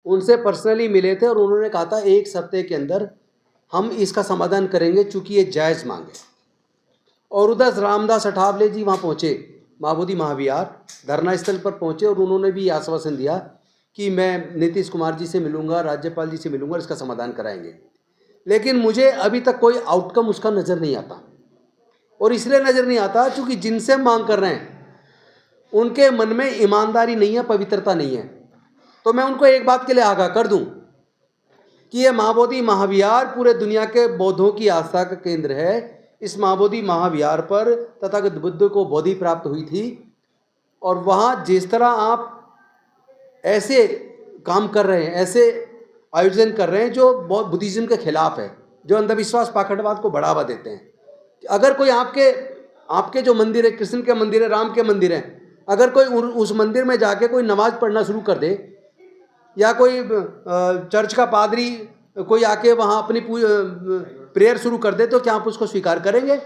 उनसे पर्सनली मिले थे और उन्होंने कहा था 1 सप्ताह के अंदर हम इसका समाधान करेंगे, चूँकि ये जायज़ मांग है। और उधर रामदास अठावले जी वहाँ पहुँचे, महाबोधि महाविहार धरना स्थल पर पहुँचे और उन्होंने भी आश्वासन दिया कि मैं नीतीश कुमार जी से मिलूँगा, राज्यपाल जी से मिलूँगा, इसका समाधान कराएंगे। लेकिन मुझे अभी तक कोई आउटकम उसका नज़र नहीं आता, और इसलिए नज़र नहीं आता क्योंकि जिनसे मांग कर रहे हैं उनके मन में ईमानदारी नहीं है, पवित्रता नहीं है। तो मैं उनको एक बात के लिए आगाह कर दूं कि ये महाबोधि महाविहार पूरे दुनिया के बौद्धों की आस्था का केंद्र है। इस महाबोधि महाविहार पर तथागत बुद्ध को बोधि प्राप्त हुई थी, और वहाँ जिस तरह आप ऐसे काम कर रहे हैं, ऐसे आयोजन कर रहे हैं जो बुद्धिज्म के खिलाफ है, जो अंधविश्वास पाखंडवाद को बढ़ावा देते हैं। अगर कोई आपके जो मंदिर है, कृष्ण के मंदिर है, राम के मंदिर है, अगर कोई उस मंदिर में जाके कोई नमाज पढ़ना शुरू कर दे, या कोई चर्च का पादरी कोई आके वहाँ अपनी प्रेयर शुरू कर दे, तो क्या आप उसको स्वीकार करेंगे?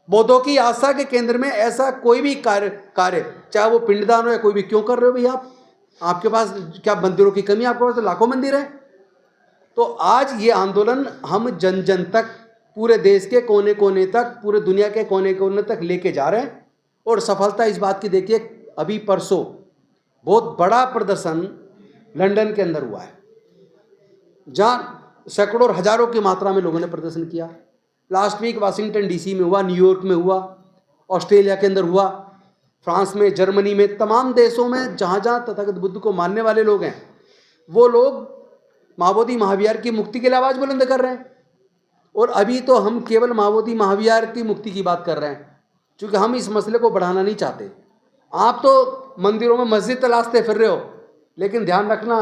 बौद्धों की आस्था के केंद्र में ऐसा कोई भी कार्य चाहे वो पिंडदान हो या कोई भी, क्यों कर रहे हो भैया? आपके पास क्या मंदिरों की कमी? आपके पास तो लाखों मंदिर है। तो आज ये आंदोलन हम जन जन तक, पूरे देश के कोने कोने तक, पूरे दुनिया के कोने कोने तक लेके जा रहे हैं। और सफलता इस बात की देखिए, अभी परसों बहुत बड़ा प्रदर्शन लंदन के अंदर हुआ है, जहाँ सैकड़ों और हजारों की मात्रा में लोगों ने प्रदर्शन किया। लास्ट वीक वाशिंगटन डीसी में हुआ, न्यूयॉर्क में हुआ, ऑस्ट्रेलिया के अंदर हुआ, फ्रांस में, जर्मनी में, तमाम देशों में जहाँ जहाँ तथागत बुद्ध को मानने वाले लोग हैं, वो लोग महाबोधि महाविहार की मुक्ति के लिए आवाज़ बुलंद कर रहे हैं। और अभी तो हम केवल महाबोधि महाविहार की मुक्ति की बात कर रहे हैं, क्योंकि हम इस मसले को बढ़ाना नहीं चाहते। आप तो मंदिरों में मस्जिद तलाशते फिर रहे हो, लेकिन ध्यान रखना,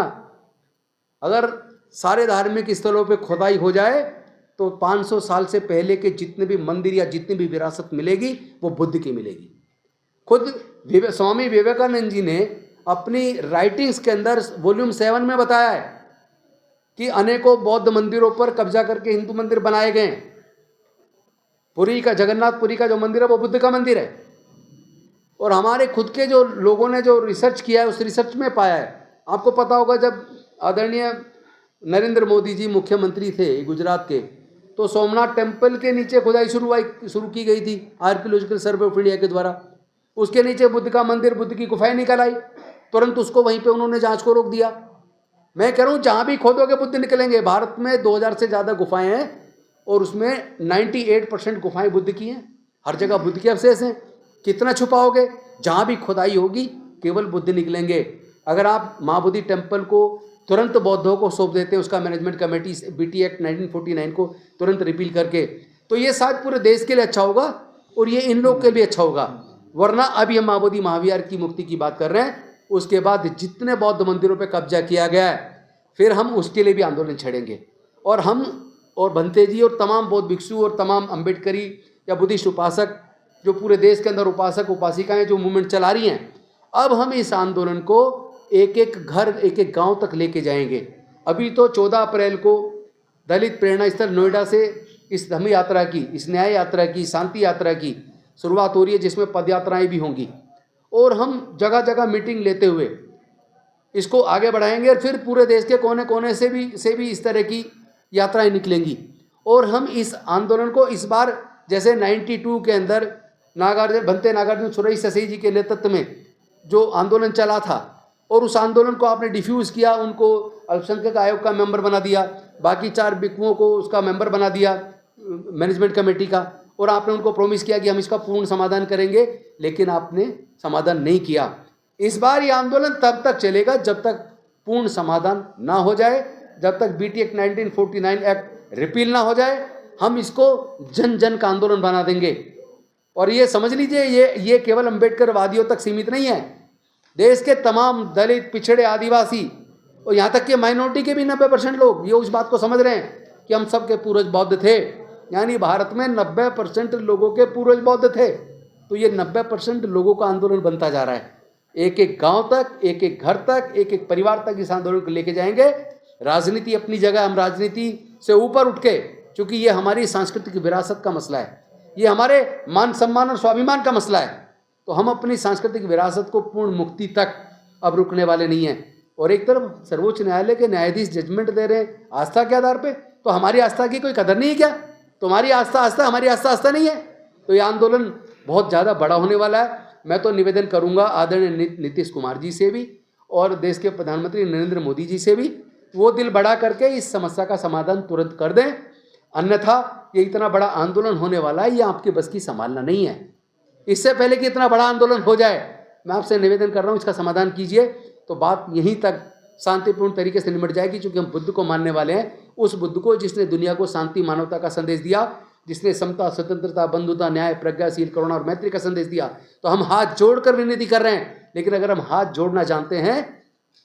अगर सारे धार्मिक स्थलों पे खुदाई हो जाए तो 500 साल से पहले के जितने भी मंदिर या जितनी भी विरासत मिलेगी वो बुद्ध की मिलेगी। खुद स्वामी विवेकानंद जी ने अपनी राइटिंग्स के अंदर वॉल्यूम 7 में बताया है कि अनेकों बौद्ध मंदिरों पर कब्जा करके हिंदू मंदिर बनाए गए। पुरी का जगन्नाथपुरी का जो मंदिर है वो बुद्ध का मंदिर है। और हमारे खुद के जो लोगों ने जो रिसर्च किया है, उस रिसर्च में पाया है। आपको पता होगा, जब आदरणीय नरेंद्र मोदी जी मुख्यमंत्री थे गुजरात के, तो सोमनाथ टेम्पल के नीचे खुदाई शुरू की गई थी आर्कियोलॉजिकल सर्वे ऑफ इंडिया के द्वारा। उसके नीचे बुद्ध का मंदिर, बुद्ध की गुफाएं निकल आई, तुरंत उसको वहीं पे उन्होंने जांच को रोक दिया। मैं कह रहा हूँ, जहाँ भी खोदोगे बुद्ध निकलेंगे। भारत में 2000 से ज़्यादा गुफाएं हैं और उसमें 98% गुफाएं बुद्ध की हैं। हर जगह बुद्ध के अवशेष हैं। कितना छुपाओगे? जहाँ भी खुदाई होगी केवल बुद्ध निकलेंगे। अगर आप महाबोधि टेम्पल को तुरंत बौद्धों को सौंप देते हैं, उसका मैनेजमेंट कमेटी बीटी एक्ट 1949 को तुरंत रिपील करके, तो ये शायद पूरे देश के लिए अच्छा होगा और ये इन लोग के लिए अच्छा होगा। वरना अभी हम महाबोधि महाविहार की मुक्ति की बात कर रहे हैं, उसके बाद जितने बौद्ध मंदिरों पर कब्जा किया गया है, फिर हम उसके लिए भी आंदोलन छेड़ेंगे। और हम और भंते जी और तमाम बौद्ध भिक्षु और तमाम अम्बेडकरी या बुद्धिस्ट उपासक, जो पूरे देश के अंदर उपासक उपासिकाएं जो मूवमेंट चला रही हैं, अब हम इस आंदोलन को एक एक घर, एक एक गांव तक लेके जाएंगे। अभी तो 14 अप्रैल को दलित प्रेरणा स्थल नोएडा से इस धम्म यात्रा की, इस न्याय यात्रा की, शांति यात्रा की शुरुआत हो रही है, जिसमें पद यात्राएँ भी होंगी। और हम जगह जगह मीटिंग लेते हुए इसको आगे बढ़ाएंगे। और फिर पूरे देश के कोने कोने से भी इस तरह की यात्राएं निकलेंगी। और हम इस आंदोलन को इस बार, जैसे 92 के अंदर भंते नागार्जुन सुरेश ससई जी के नेतृत्व में जो आंदोलन चला था, और उस आंदोलन को आपने डिफ्यूज़ किया, उनको अल्पसंख्यक आयोग का मेंबर बना दिया, बाकी 4 भिक्षुओं को उसका मेंबर बना दिया मैनेजमेंट कमेटी का, और आपने उनको प्रॉमिस किया कि हम इसका पूर्ण समाधान करेंगे, लेकिन आपने समाधान नहीं किया। इस बार ये आंदोलन तब तक चलेगा जब तक पूर्ण समाधान ना हो जाए, जब तक बीटी एक्ट 1949 एक्ट रिपील ना हो जाए। हम इसको जन जन का आंदोलन बना देंगे। और ये समझ लीजिए, ये केवल अम्बेडकरवादियों तक सीमित नहीं है। देश के तमाम दलित, पिछड़े, आदिवासी और यहाँ तक कि माइनॉरिटी के भी 90% लोग ये उस बात को समझ रहे हैं कि हम सब के पूर्वज बौद्ध थे। यानी भारत में 90% लोगों के पूर्वज बौद्ध थे। तो ये 90% लोगों का आंदोलन बनता जा रहा है। एक एक गांव तक, एक एक घर तक, एक एक परिवार तक इस आंदोलन को लेके जाएंगे। राजनीति अपनी जगह, हम राजनीति से ऊपर उठ के, क्योंकि ये हमारी सांस्कृतिक विरासत का मसला है, ये हमारे मान सम्मान और स्वाभिमान का मसला है, तो हम अपनी सांस्कृतिक विरासत को पूर्ण मुक्ति तक अब रुकने वाले नहीं हैं। और एक तरफ सर्वोच्च न्यायालय के न्यायाधीश जजमेंट दे रहे हैं आस्था के आधार पे, तो हमारी आस्था की कोई कदर नहीं है क्या? तुम्हारी आस्था आस्था, हमारी आस्था आस्था नहीं है। तो ये आंदोलन बहुत ज़्यादा बड़ा होने वाला है। मैं तो निवेदन करूंगा आदरणीय नीतीश कुमार जी से भी और देश के प्रधानमंत्री नरेंद्र मोदी जी से भी, वो दिल बड़ा करके इस समस्या का समाधान तुरंत कर दें, अन्यथा ये इतना बड़ा आंदोलन होने वाला है, ये आपके बस की संभालना नहीं है। इससे पहले कि इतना बड़ा आंदोलन हो जाए, मैं आपसे निवेदन कर रहा हूँ इसका समाधान कीजिए, तो बात यहीं तक शांतिपूर्ण तरीके से निमट जाएगी। क्योंकि हम बुद्ध को मानने वाले हैं, उस बुद्ध को जिसने दुनिया को शांति मानवता का संदेश दिया, जिसने समता, स्वतंत्रता, बंधुता, न्याय, प्रज्ञाशील, करुणा और मैत्री का संदेश दिया। तो हम हाथ जोड़कर विनती कर रहे हैं, लेकिन अगर हम हाथ जोड़ना जानते हैं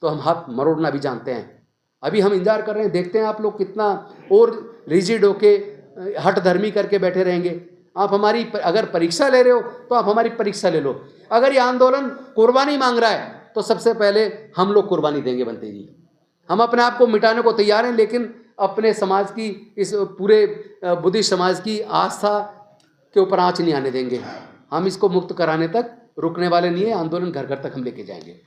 तो हम हाथ मरोड़ना भी जानते हैं। अभी हम इंतजार कर रहे हैं, देखते हैं आप लोग कितना और रिजिड होके हठ धर्मी करके बैठे रहेंगे। आप हमारी अगर परीक्षा ले रहे हो तो आप हमारी परीक्षा ले लो। अगर ये आंदोलन कुर्बानी मांग रहा है तो सबसे पहले हम लोग कुर्बानी देंगे बनते जी। हम अपने आप को मिटाने को तैयार हैं, लेकिन अपने समाज की, इस पूरे बुद्धिस्ट समाज की आस्था के ऊपर आंच नहीं आने देंगे। हम इसको मुक्त कराने तक रुकने वाले नहीं है। आंदोलन घर घर तक हम लेके जाएंगे।